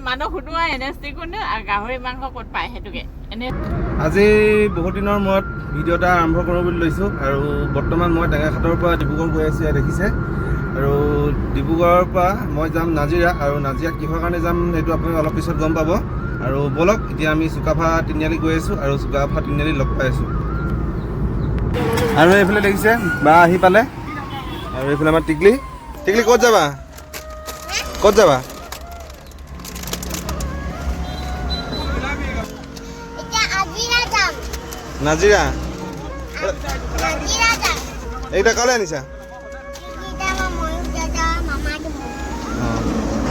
মানুহ শুনোৱা এনএছটি কোনে গাহৰি মাংস ক'ত পায় সেইটোকে এনে আজি বহুত দিনৰ মূৰত ভিডিঅ' এটা আৰম্ভ কৰোঁ বুলি লৈছোঁ আৰু বৰ্তমান মই টেঙাখাটৰ পৰা ডিব্ৰুগড় গৈ আছোঁ ইয়াত দেখিছে আৰু ডিব্ৰুগড়ৰ পৰা মই যাম নাজিৰা আৰু নাজিৰাত কিহৰ কাৰণে যাম সেইটো আপোনালোকে অলপ পিছত গম পাব আৰু বলক এতিয়া আমি চুকাফা তিনিআলি গৈ আছোঁ আৰু চুকাফা তিনিআলি লগ পাই আছোঁ আৰু এইফালে দেখিছে বা আহি পালে আৰু এইফালে আমাৰ টিকলি ক'ত যাবা নাজিৰা এইটা কালে আনিছা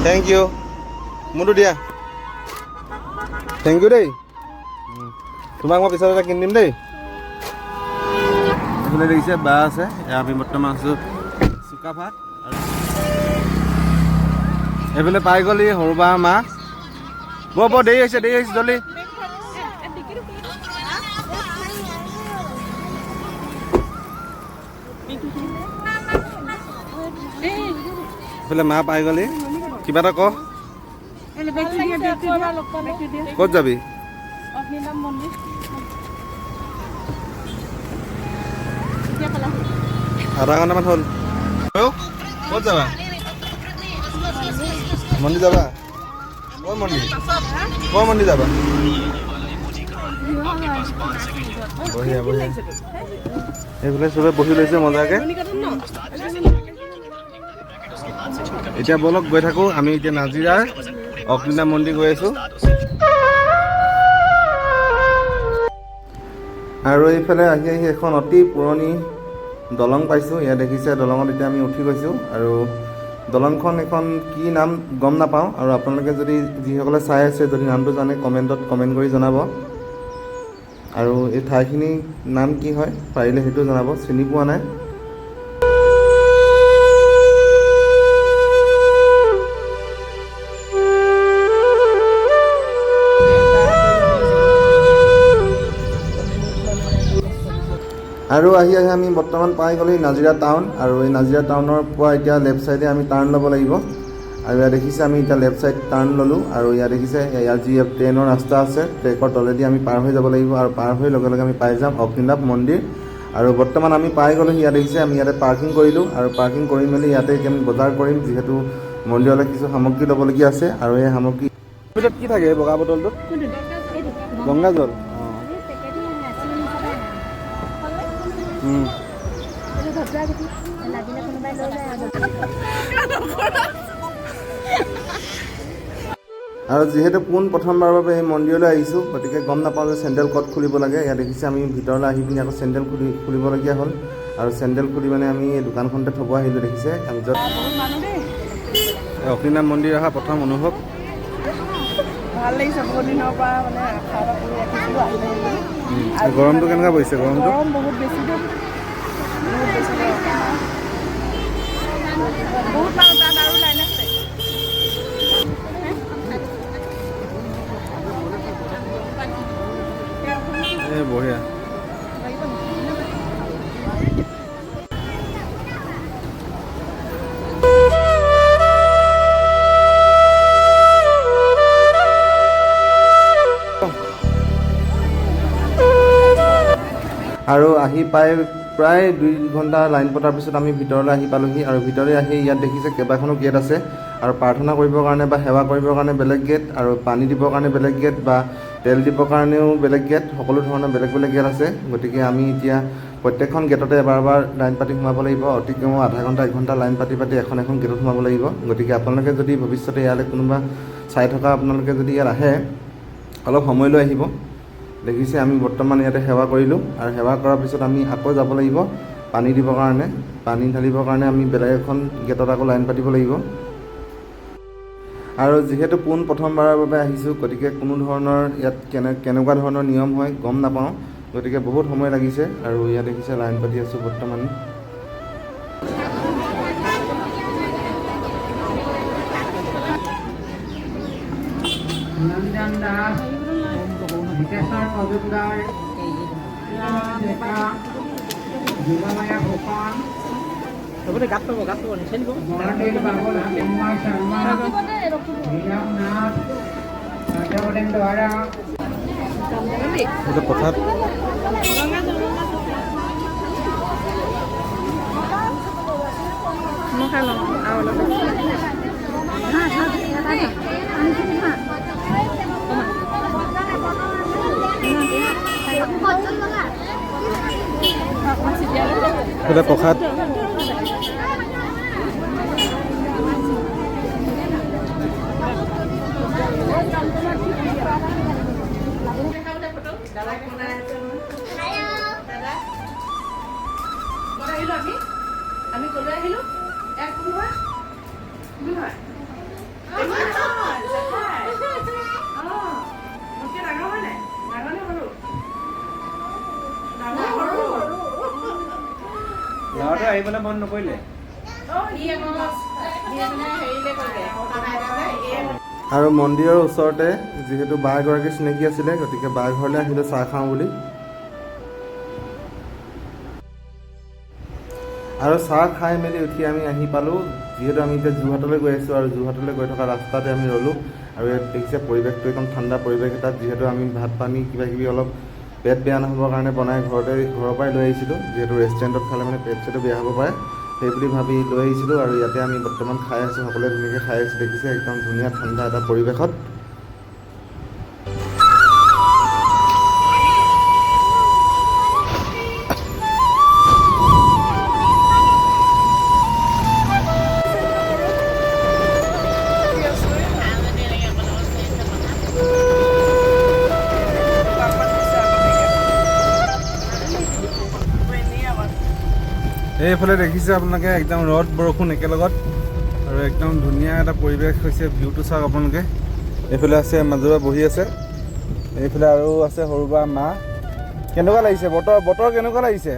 থেংক ইউ মোৰটো দিয়া থেংক ইউ দেই তোমাক মই পিছত এটা কিনি দিম দেই এইফালে দেখিছে বা আছে আমি বৰ্তমান আছোঁ চুকাফাত এইফালে পাই গ'লি সৰু বা মা বৰ দেৰি হৈছে জলদি এইফালে মা পাই গ'লি কিবা এটা ক ক'ত যাবি আধা ঘণ্টামান হ'ল ক'ত যাবা মন্দিৰ যাবা ক'ৰ মন্দিৰ যাবা বঢ়িয়া এইফালে চবে বহি লৈছে মজাকে এতিয়া বলক গৈ থাকোঁ আমি এতিয়া নাজিৰাৰ অগ্নিনাভ মন্দিৰ গৈ আছোঁ আৰু এইফালে আহি এখন অতি পুৰণি দলং পাইছোঁ ইয়াত দেখিছে দলঙত এতিয়া আমি উঠি গৈছোঁ আৰু দলংখন এখন কি নাম গম নাপাওঁ আৰু আপোনালোকে যদি যিসকলে চাই আছে যদি নামটো জানে কমেণ্টত কমেণ্ট কৰি জনাব আৰু এই ঠাইখিনিৰ নাম কি হয় পাৰিলে সেইটো জনাব চিনি পোৱা নাই আৰু আহি আমি বৰ্তমান পাই গ'লো নাজিৰা টাউন আৰু এই নাজিৰা টাউনৰ পৰা এতিয়া লেফ্ট চাইডে আমি টাৰ্ণ ল'ব লাগিব আৰু ইয়াত দেখিছে আমি এতিয়া লেফ্ট চাইড টাৰ্ণ ল'লোঁ আৰু ইয়াত দেখিছে ইয়াত যি ট্ৰেইনৰ ৰাস্তা আছে ট্ৰেকৰ তলেদি আমি পাৰ হৈ যাব লাগিব আৰু পাৰ হৈ লগে লগে আমি পাই যাম অগ্নিনাভ মন্দিৰ আৰু বৰ্তমান আমি পাই গ'লোঁ ইয়াত দেখিছে আমি ইয়াতে পাৰ্কিং কৰিলোঁ আৰু পাৰ্কিং কৰি মেলি ইয়াতে এতিয়া আমি বজাৰ কৰিম যিহেতু মন্দিৰলৈ কিছু সামগ্ৰী ল'বলগীয়া আছে আৰু এই সামগ্ৰী ভিতৰত কি থাকে বগা বটলটোত গংগাজল আৰু যিহেতু প্ৰথমবাৰৰ বাবে এই মন্দিৰলৈ আহিছোঁ গতিকে গম নাপাওঁ যে চেণ্ডেল ক'ত খুলিব লাগে ইয়াত দেখিছে আমি ভিতৰলৈ আহি পিনি আকৌ চেণ্ডেল খুলিবলগীয়া হ'ল আৰু চেণ্ডেল খুলি মানে আমি এই দোকানখনতে থ'ব আহিলোঁ দেখিছে আমি য'ত অগ্নিনাভ মন্দিৰ অহা প্ৰথম অনুভৱ ভাল লাগিছে বহুত দিনৰ পৰা মানে আশা এটা কৰি ৰাখিছিলোঁ গৰমটো কেনেকুৱা পৰিছে গৰমটো বহুত বেছি বহুত মানুহ তাত আৰু লাইন আছে বঢ়িয়া আৰু আহি পাই প্ৰায় 2 ঘণ্টা লাইন পতাৰ পিছত আমি ভিতৰলৈ আহি পালোহি আৰু ভিতৰলৈ আহি ইয়াত দেখিছে কেইবাখনো গেট আছে আৰু প্ৰাৰ্থনা কৰিবৰ কাৰণে বা সেৱা কৰিবৰ কাৰণে বেলেগ গেট আৰু পানী দিবৰ কাৰণে বেলেগ গেট বা তেল দিবৰ কাৰণেও বেলেগ গেট সকলো ধৰণৰ বেলেগ গেট আছে গতিকে আমি এতিয়া প্ৰত্যেকখন গেটতে এবাৰ লাইন পাতি সোমাব লাগিব অতি কমেও আধা ঘণ্টা 1 ঘণ্টা লাইন পাতি এখন গেটত সোমাব লাগিব গতিকে আপোনালোকে যদি ভৱিষ্যতে ইয়ালৈ কোনোবা চাই থকা আপোনালোকে যদি ইয়াত আহে অলপ সময় লৈ আহিব দেখিছে আমি বৰ্তমান ইয়াতে সেৱা কৰিলোঁ আৰু সেৱা কৰাৰ পিছত আমি আকৌ যাব লাগিব পানী দিবৰ কাৰণে পানী ঢালিবৰ কাৰণে আমি বেলেগ এখন গেটত আকৌ লাইন পাতিব লাগিব আৰু যিহেতু প্ৰথমবাৰৰ বাবে আহিছোঁ গতিকে কোনো ধৰণৰ ইয়াত কেনেকুৱা ধৰণৰ নিয়ম হয় গম নাপাওঁ গতিকে বহুত সময় লাগিছে আৰু ইয়াত দেখিছে লাইন পাতি আছোঁ বৰ্তমান Dikasar Pagudar, Deka, Himalaya Opan, চবতে গাত পাব নিচাই দিব পথাৰত মই খাই লওঁ আৰু অলপ প্ৰসাদ আমি কলৈ আহিলো এক নহয় ডাঙৰ হয় নাই ডাঙৰ নে সৰু ল'ৰাটো আহিবলৈ মন নকৰিলে আৰু মন্দিৰৰ ওচৰতে যিহেতু বা এগৰাকী চিনাকি আছিলে গতিকে বা ঘৰলৈ আহিলোঁ চাহ খাওঁ বুলি আৰু চাহ খাই মেলি উঠি আমি আহি পালোঁ যিহেতু আমি এতিয়া যোৰহাটলৈ গৈ আছোঁ আৰু যোৰহাটলৈ গৈ থকা ৰাস্তাতে আমি ৰ'লোঁ আৰু ইয়াত দেখিছে পৰিৱেশটো একদম ঠাণ্ডা পৰিৱেশ এটাত যিহেতু আমি ভাত পানী কিবাকিবি অলপ পেট বেয়া নহ'বৰ কাৰণে বনাই ঘৰৰ পৰাই লৈ আহিছিলোঁ যিহেতু ৰেষ্টুৰেণ্টত খালে মানে পেট চেটো বেয়া হ'ব পাৰে সেই বুলি ভাবি লৈ আহিছিলোঁ আৰু ইয়াতে আমি বৰ্তমান খাই আছোঁ সকলোৱে ধুনীয়াকৈ খাই আছোঁ দেখিছে একদম ধুনীয়া ঠাণ্ডা এটা পৰিৱেশত এইফালে দেখিছে আপোনালোকে একদম ৰ'দ বৰষুণ একেলগত আৰু একদম ধুনীয়া এটা পৰিৱেশ হৈছে ভিউটো চাওক আপোনালোকে এইফালে আছে মাজুবা বহি আছে এইফালে আৰু আছে সৰু বা মা কেনেকুৱা লাগিছে বতৰ কেনেকুৱা লাগিছে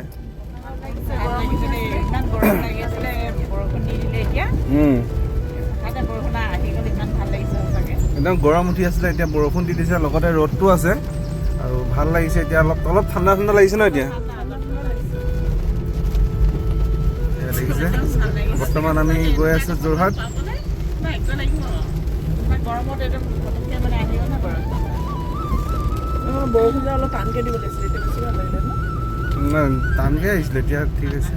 একদম গৰম উঠি আছিলে এতিয়া বৰষুণ দি দিছে লগতে ৰ'দটো আছে আৰু ভাল লাগিছে এতিয়া অলপ ঠাণ্ডা লাগিছে ন এতিয়া দেখিছে বৰ্তমান আমি গৈ আছো যোৰহাট বৰষুণ অলপ টানকৈ দিব লাগিছিলে এতিয়া বেছি ভাল লাগিলে ন টানকৈ আহিছিলে এতিয়া ঠিক আছে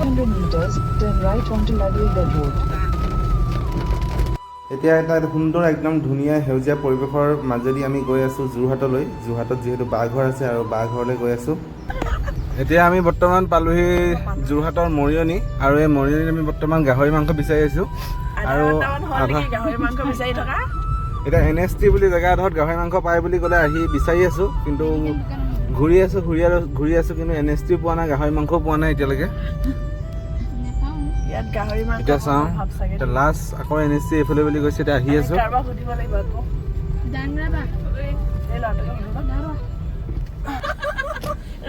800 meters, turn right onto Ladwega Road. এতিয়া এটা সুন্দৰ একদম ধুনীয়া সেউজীয়া পৰিৱেশৰ মাজেদি আমি গৈ আছোঁ যোৰহাটলৈ যোৰহাটত যিহেতু বাঘৰ আছে আৰু বাঘৰলৈ গৈ আছোঁ এতিয়া আমি বৰ্তমান পালোহি যোৰহাটৰ মৰিয়নি আৰু এই মৰিয়নিত আমি বৰ্তমান গাহৰি মাংস বিচাৰি আছোঁ আৰু গাহৰি মাংস বিচাৰি থকা এতিয়া NST বুলি জেগা এডোখৰত গাহৰি মাংস পায় বুলি ক'লে আহি বিচাৰি আছোঁ কিন্তু ঘূৰি আছোঁ কিন্তু NST পোৱা নাই গাহৰি মাংসও পোৱা নাই এতিয়ালৈকে ইয়াত গাহৰি মাংস এতিয়া চাওঁ এতিয়া লাষ্ট আকৌ NST এইফালে বুলি কৈছে এতিয়া আহি আছোঁ কাৰোবাক সুধিব লাগিব আকৌ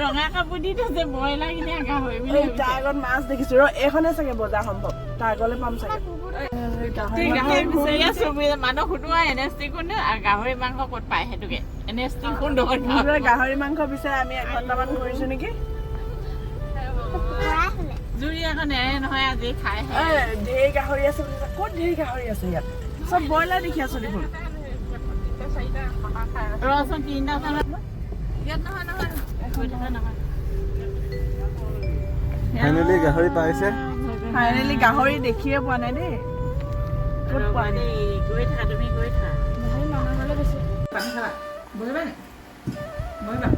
ৰঙা কাপোৰ দি থৈছে ব্ৰইলাৰ কিনে গাহৰি বুলি তাৰ আগত মাছ দেখিছো এইখনে চাগে বজাৰ সম্ভৱ তাৰ আগলৈ পাম চাগে মানুহ সুধোৱা NST কোনে গাহৰি মাংস ক'ত পায় সেইটোকে NST কোন গাহৰি মাংস বিচাৰে আমি এঘণ্টামান ঘূৰিছো নেকি জুৰি এখন এৰে নহয় আজি খাই ঢেৰ গাহৰি আছে বুলি ক'ত ঢেৰ গাহৰি আছে ইয়াত চব ব্ৰইলাৰ দেখি আছো দেখোন ৰচোন 3টা ইয়াত নহয় ফাইনেলি গাহৰি পাইছে ফাইনেলি গাহৰি দেখিয়ে পোৱা নাই দেই ক'ত পোৱা নাই গৈ থাকা তুমি গৈ থাকা বহিবা নে বহিবা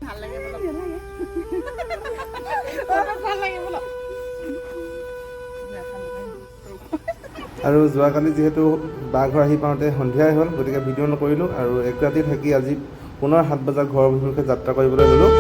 ভাল লাগে ভাল লাগে বোলো আৰু যোৱাকালি যিহেতু বাঘৰ আহি পাওঁতে সন্ধিয়াই হ'ল গতিকে ভিডিঅ' নকৰিলোঁ আৰু এক ৰাতি থাকি আজি পুনৰ 7 বজাত ঘৰৰ অভিমুখে যাত্ৰা কৰিবলৈ ল'লোঁ